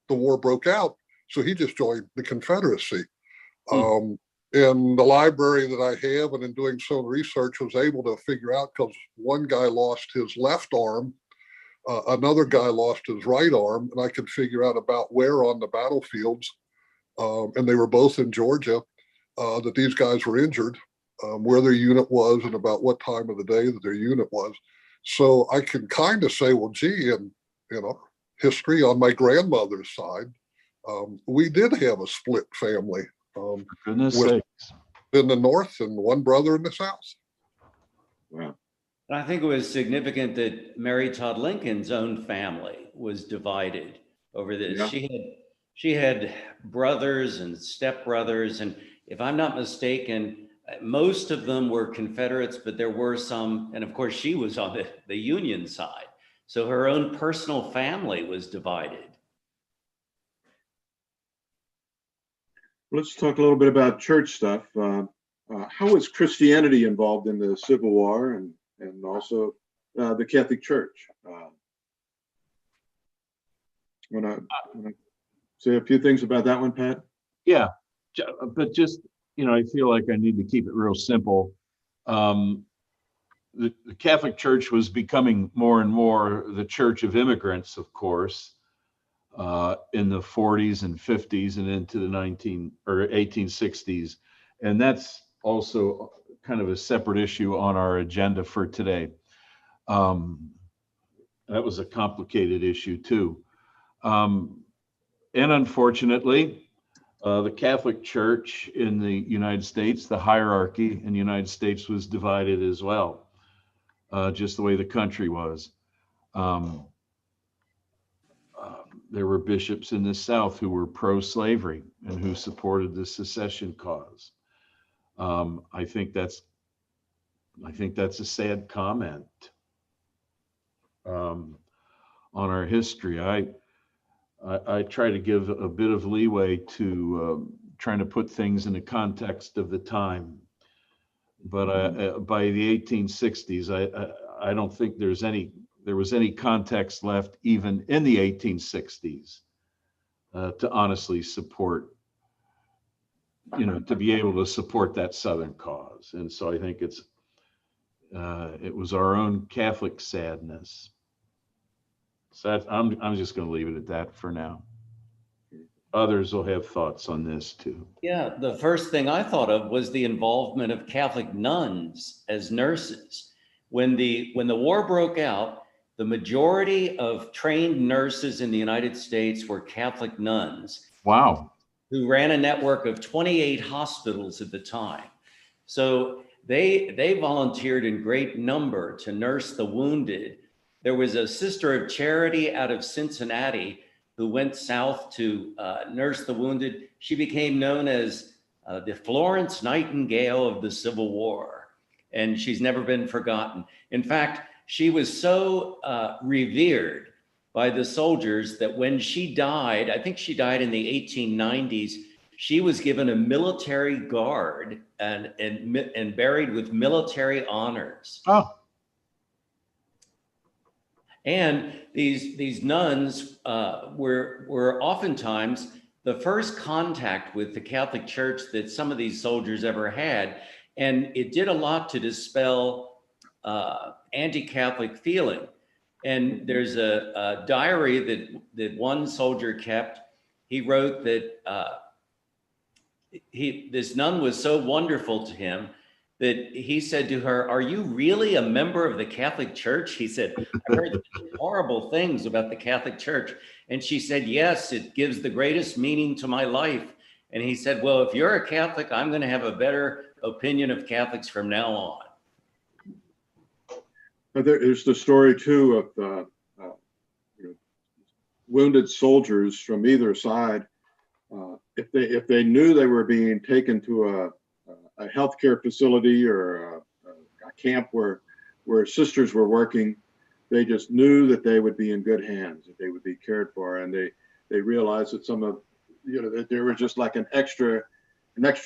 the war broke out. So he just joined the Confederacy. In the library that I have and in doing some research, was able to figure out, because one guy lost his left arm, another guy lost his right arm, and I could figure out about where on the battlefields, and they were both in Georgia, that these guys were injured, where their unit was and about what time of the day that their unit was. So I can kind of say, well, gee, in history on my grandmother's side, we did have a split family. For goodness sakes. In the North and one brother in the South. Wow. I think it was significant that Mary Todd Lincoln's own family was divided over this. Yeah. She had brothers and stepbrothers, and if I'm not mistaken, most of them were Confederates, but there were some, and of course she was on the Union side. So her own personal family was divided. Let's talk a little bit about church stuff. How was Christianity involved in the Civil War and also the Catholic Church? Want to say a few things about that one, Pat? Yeah, but just, I feel like I need to keep it real simple. The Catholic Church was becoming more and more the church of immigrants, of course. In the 40s and 50s and into the 1860s. And that's also kind of a separate issue on our agenda for today. That was a complicated issue too. And unfortunately, the Catholic Church in the United States, the hierarchy in the United States was divided as well, just the way the country was. There were bishops in the South who were pro-slavery and who supported the secession cause. I think that's a sad comment on our history. I try to give a bit of leeway to trying to put things in the context of the time, but by the 1860s, I don't think there was any context left even in the 1860s to honestly support, to be able to support that Southern cause. And so I think it was our own Catholic sadness. So I'm just going to leave it at that for now. Others will have thoughts on this too. Yeah, the first thing I thought of was the involvement of Catholic nuns as nurses. When the war broke out, the majority of trained nurses in the United States were Catholic nuns. Wow. Who ran a network of 28 hospitals at the time. So they volunteered in great number to nurse the wounded. There was a sister of charity out of Cincinnati who went south to nurse the wounded. She became known as the Florence Nightingale of the Civil War, and she's never been forgotten. In fact, she was so revered by the soldiers that when she died, I think she died in the 1890s, she was given a military guard and buried with military honors. Oh, And these nuns were oftentimes the first contact with the Catholic Church that some of these soldiers ever had. And it did a lot to dispel anti-Catholic feeling. And there's a diary that one soldier kept. He wrote that this nun was so wonderful to him that he said to her, "Are you really a member of the Catholic Church?" He said, "I heard horrible things about the Catholic Church." And she said, "Yes, it gives the greatest meaning to my life." And he said, "Well, if you're a Catholic, I'm going to have a better opinion of Catholics from now on." But there's the story too of wounded soldiers from either side. If they knew they were being taken to a healthcare facility or a camp where sisters were working, they just knew that they would be in good hands, that they would be cared for, and they realized that that there was just like an extra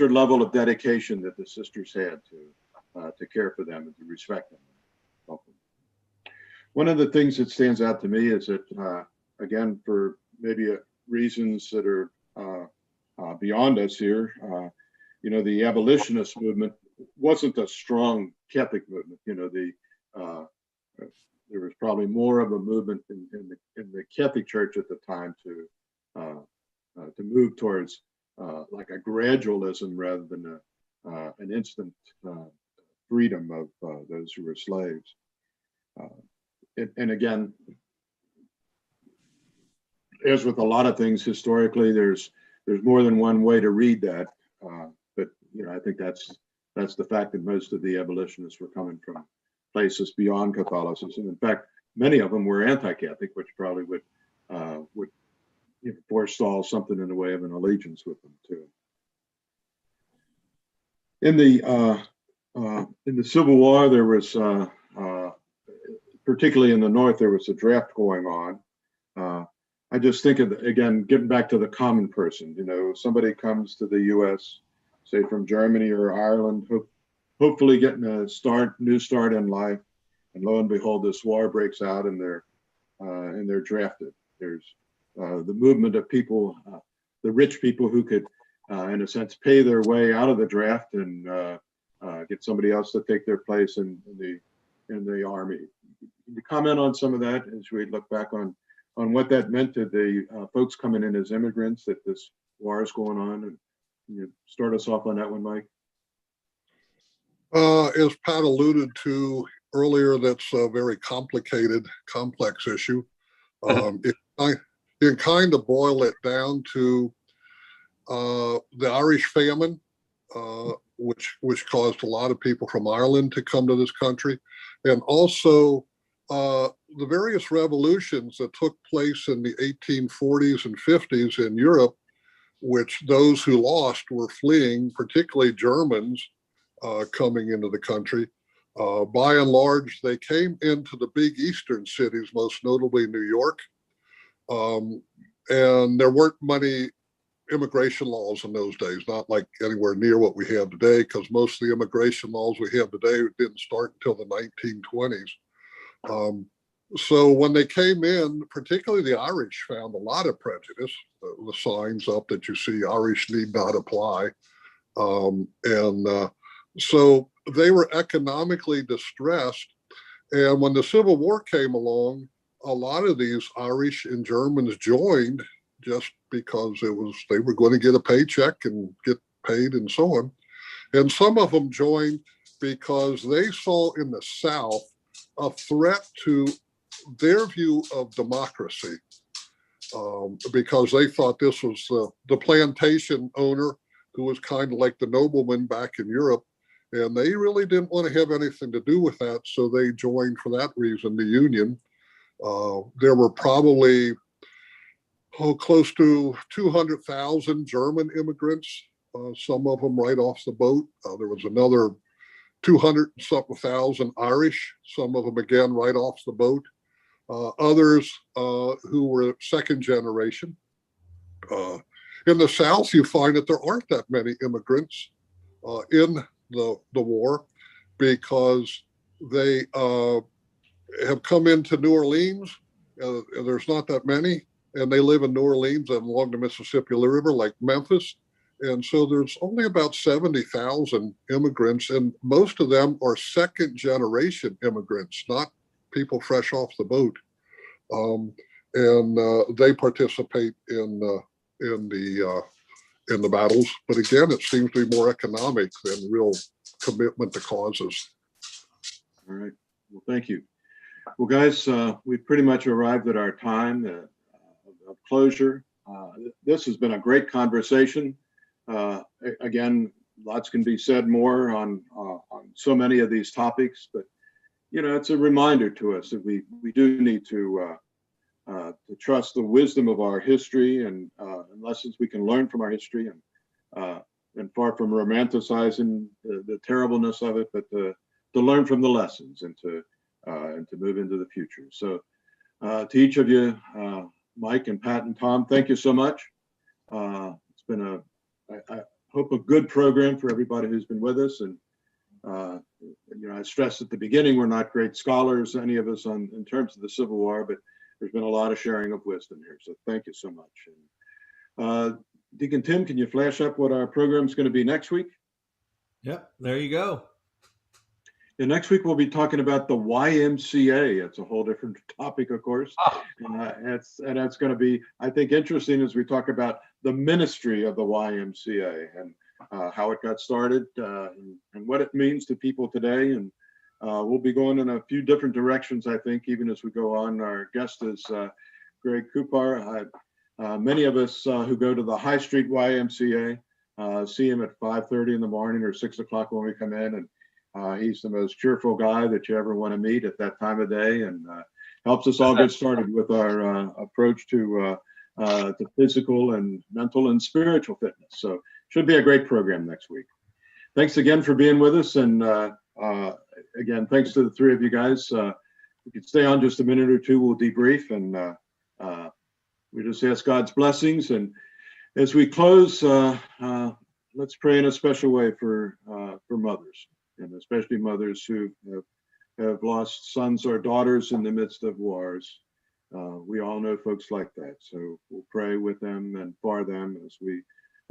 level of dedication that the sisters had to care for them and to respect them. One of the things that stands out to me is that again, for maybe reasons that are beyond us here, the abolitionist movement wasn't a strong Catholic movement. There was probably more of a movement in the Catholic Church at the time to move towards like a gradualism rather than an instant freedom of those who were slaves. And again, as with a lot of things historically, there's more than one way to read that. But I think that's the fact that most of the abolitionists were coming from places beyond Catholicism. In fact, many of them were anti-Catholic, which probably would forestall something in the way of an allegiance with them too. In the Civil War, there was particularly in the North, there was a draft going on. I just think of, again, getting back to the common person. Somebody comes to the U.S., say from Germany or Ireland, hopefully getting a new start in life, and lo and behold, this war breaks out, and they're drafted. There's the movement of people, the rich people who could, in a sense, pay their way out of the draft and get somebody else to take their place in the army. Can you comment on some of that as we look back on what that meant to the folks coming in as immigrants, that this war is going on? And can you start us off on that one, Mike? As Pat alluded to earlier, that's a very complicated, complex issue. It can kind of boil it down to the Irish famine, which caused a lot of people from Ireland to come to this country, and also the various revolutions that took place in the 1840s and 50s in Europe, which those who lost were fleeing, particularly Germans coming into the country. By and large, they came into the big eastern cities, most notably New York. And there weren't many immigration laws in those days, not like anywhere near what we have today, because most of the immigration laws we have today didn't start until the 1920s. So when they came in, particularly the Irish found a lot of prejudice. The signs up that you see, Irish need not apply. So they were economically distressed. And when the Civil War came along, a lot of these Irish and Germans joined just because they were going to get a paycheck and get paid and so on. And some of them joined because they saw in the South a threat to their view of democracy, because they thought this was the plantation owner, who was kind of like the nobleman back in Europe. And they really didn't want to have anything to do with that, so they joined for that reason the Union. There were probably close to 200,000 German immigrants, some of them right off the boat. There was another 200-something thousand Irish, some of them again right off the boat. Others who were second generation. In the South, you find that there aren't that many immigrants in the war because they have come into New Orleans. There's not that many, and they live in New Orleans and along the Mississippi River, like Memphis. And so there's only about 70,000 immigrants, and most of them are second generation immigrants, not people fresh off the boat. And they participate in the battles. But again, it seems to be more economic than real commitment to causes. All right. Well, thank you. Well, guys, we've pretty much arrived at our time of closure. This has been a great conversation. Again, lots can be said more on so many of these topics, but it's a reminder to us that we do need to trust the wisdom of our history and lessons we can learn from our history, and far from romanticizing the terribleness of it, but to learn from the lessons and to move into the future. So to each of you, Mike and Pat and Tom, thank you so much. It's been I hope a good program for everybody who's been with us. And I stressed at the beginning, we're not great scholars, any of us, in terms of the Civil War, but there's been a lot of sharing of wisdom here. So thank you so much. And, Deacon Tim, can you flash up what our program is going to be next week? Yep, there you go. And next week we'll be talking about the YMCA. It's a whole different topic, of course. And that's going to be, I think, interesting as we talk about the ministry of the YMCA and how it got started and what it means to people today. And we'll be going in a few different directions, I think, even as we go on. Our guest is Greg Kupar. Many of us who go to the High Street YMCA see him at 5:30 in the morning or 6 o'clock when we come in. And he's the most cheerful guy that you ever want to meet at that time of day, and helps us all get started with our approach to physical and mental and spiritual fitness. So should be a great program next week. Thanks again for being with us. And again, thanks to the three of you guys. We could stay on just a minute or two, we'll debrief, and we just ask God's blessings. And as we close, let's pray in a special way for mothers, and especially mothers who have lost sons or daughters in the midst of wars. We all know folks like that, so we'll pray with them and for them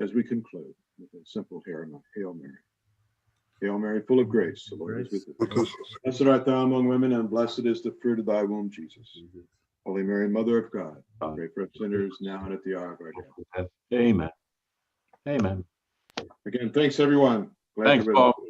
as we conclude with a simple Hail Mary. Hail Mary, full of grace, the Lord is with thee. Blessed art thou among women, and blessed is the fruit of thy womb, Jesus. Holy Mary, Mother of God, pray for us sinners now and at the hour of our death. Amen. Amen. Again, thanks everyone. Glad Thanks, you're with us. Paul.